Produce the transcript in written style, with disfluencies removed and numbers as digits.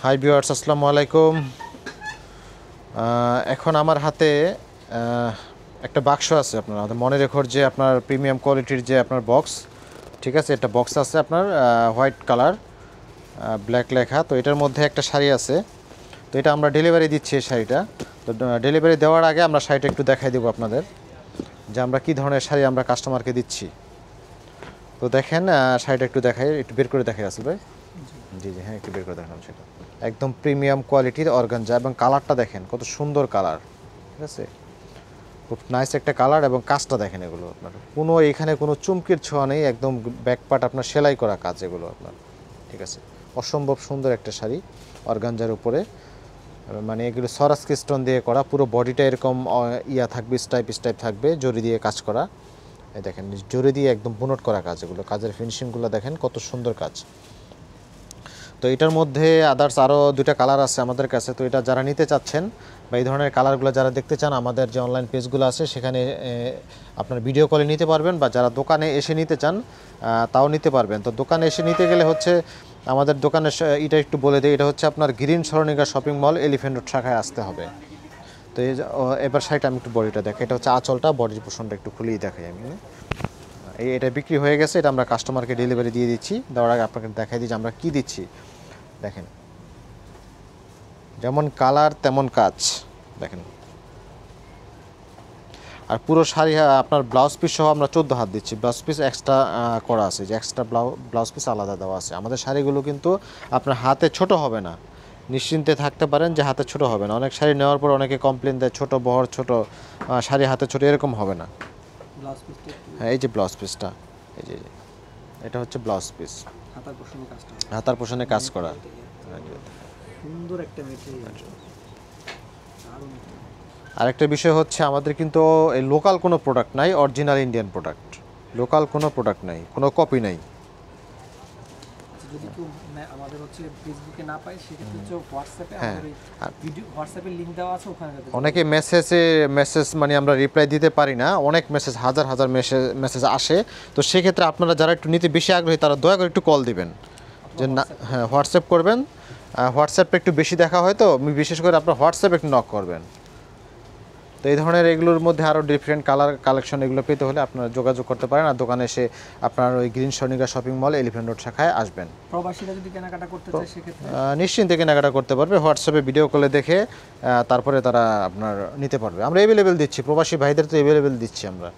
Hi viewers, আসসালামু আলাইকুম। এখন আমার হাতে একটা বাক্স আছে। আপনার মনে রেখোর যে আপনার প্রিমিয়াম কোয়ালিটির যে আপনার বক্স, ঠিক আছে, একটা বক্স আছে আপনার হোয়াইট কালার ব্ল্যাক লেখা। তো এটার মধ্যে একটা শাড়ি আছে। তো এটা আমরা ডেলিভারি দিচ্ছি এই শাড়িটা। তো ডেলিভারি দেওয়ার আগে আমরা শাড়িটা একটু দেখাই দেবো আপনাদের যে আমরা কী ধরনের শাড়ি আমরা কাস্টমারকে দিচ্ছি। তো দেখেন শাড়িটা একটু দেখাই, একটু বের করে দেখাই আসল ভাই। জি জি, হ্যাঁ, একটু বের করে দেখান সেটা। একদম প্রিমিয়াম কোয়ালিটির অর্গানজা এবং কালারটা দেখেন কত সুন্দর কালার, ঠিক আছে, খুব নাইস একটা কালার। এবং কাজটা দেখেন, এগুলো আপনার কোনো এখানে কোনো চুমকির ছোঁয়া নেই, একদম ব্যাকপার্ট আপনার সেলাই করা কাজ এগুলো আপনার, ঠিক আছে। অসম্ভব সুন্দর একটা শাড়ি অর্গানজার উপরে, মানে এগুলো সরাসকি স্টোন দিয়ে করা, পুরো বডিটা এরকম ইয়া থাকবে, স্টাইপ স্টাইপ থাকবে, জরি দিয়ে কাজ করা। এই দেখেন জরি দিয়ে একদম বুনট করা কাজ, এগুলো কাজের ফিনিশিংগুলো দেখেন কত সুন্দর কাজ। তো এটার মধ্যে আদার্স আরও দুইটা কালার আছে আমাদের কাছে। তো এটা যারা নিতে চাচ্ছেন বা এই ধরনের কালারগুলো যারা দেখতে চান, আমাদের যে অনলাইন পেজগুলো আছে সেখানে আপনার ভিডিও কলে নিতে পারবেন, বা যারা দোকানে এসে নিতে চান তাও নিতে পারবেন। তো দোকানে এসে নিতে গেলে হচ্ছে আমাদের দোকানের এটা একটু বলে দিই, এটা হচ্ছে আপনার green Saranika shopping mall elephant road শাখায় আসতে হবে। তো এবার সাইডে আমি একটু বডিটা দেখাই, এটা হচ্ছে আঁচলটা, বডির পোর্শনটা একটু খুলেই দেখাই আমি। এটা বিক্রি হয়ে গেছে, এটা আমরা কাস্টমারকে ডেলিভারি দিয়ে দিচ্ছি। দেওয়ার আগে আপনাকে দেখাই দিই যে আমরা কী দিচ্ছি। দেখেন যেমন কালার তেমন কাজ দেখেন। আর পুরো শাড়ি আপনার ব্লাউজ পিস সহ আমরা 14 হাত দিচ্ছি। ব্লাউজ পিস এক্সট্রা করা আছে, যে এক্সট্রা ব্লাউজ পিস আলাদা দেওয়া আছে। আমাদের শাড়িগুলো কিন্তু আপনার হাতে ছোট হবে না, নিশ্চিন্তে থাকতে পারেন যে হাতে ছোট হবে না। অনেক শাড়ি নেওয়ার পর অনেকে কমপ্লেন দেয় ছোট বহর ছোট, শাড়ি হাতে ছোট, এরকম হবে না। হ্যাঁ, এই যে ব্লাউজ পিসটা, এই যে এটা হচ্ছে ব্লাউজ পিস, হাতার পোষণে কাজ করা। সুন্দর একটা ম্যাটেরিয়াল। আরেকটা বিষয় হচ্ছে আমাদের কিন্তু এই লোকাল কোনো প্রোডাক্ট নাই, অরিজিনাল ইন্ডিয়ান প্রোডাক্ট, লোকাল কোনো প্রোডাক্ট নাই, কোনো কপি নাই। যদি কেউ আমাদের হচ্ছে ফেসবুকে না পায়, সেক্ষেত্রে হচ্ছে হোয়াটসঅ্যাপে আমাদের ভিডিও হোয়াটসঅ্যাপের লিংক দেওয়া আছে, ওখানে অনেকে মেসেজ মানে আমরা রিপ্লাই দিতে পারি না, অনেক মেসেজ, হাজার হাজার মেসেজ আসে। তো সেক্ষেত্রে আপনারা যারা একটু নিতে বেশি আগ্রহী তারা দয়া করে একটু কল দিবেন, যে না, হ্যাঁ, হোয়াটসঅ্যাপ করবেন। হোয়াটসঅ্যাপে একটু বেশি দেখা হয়, তো বিশেষ করে আপনার হোয়াটসঅ্যাপে একটু নক করবেন। তো এই ধরনের এগুলোর মধ্যে আরও ডিফারেন্ট কালার কালেকশন এগুলো পেতে হলে আপনারা যোগাযোগ করতে পারেন। আর দোকানে এসে আপনার ওই green Saranika shopping mall elephant road শাখায় আসবেন। প্রবাসীরা যদি কেনাকাটা করতে চায় সেক্ষেত্রে নিশ্চিন্তে কেনাকাটা করতে পারবে, হোয়াটসঅ্যাপে ভিডিও কলে দেখে তারপরে তারা আপনার নিতে পারবে। আমরা অ্যাভেলেবেল দিচ্ছি, প্রবাসী ভাইদের তো অ্যাভেলেবেল দিচ্ছি আমরা।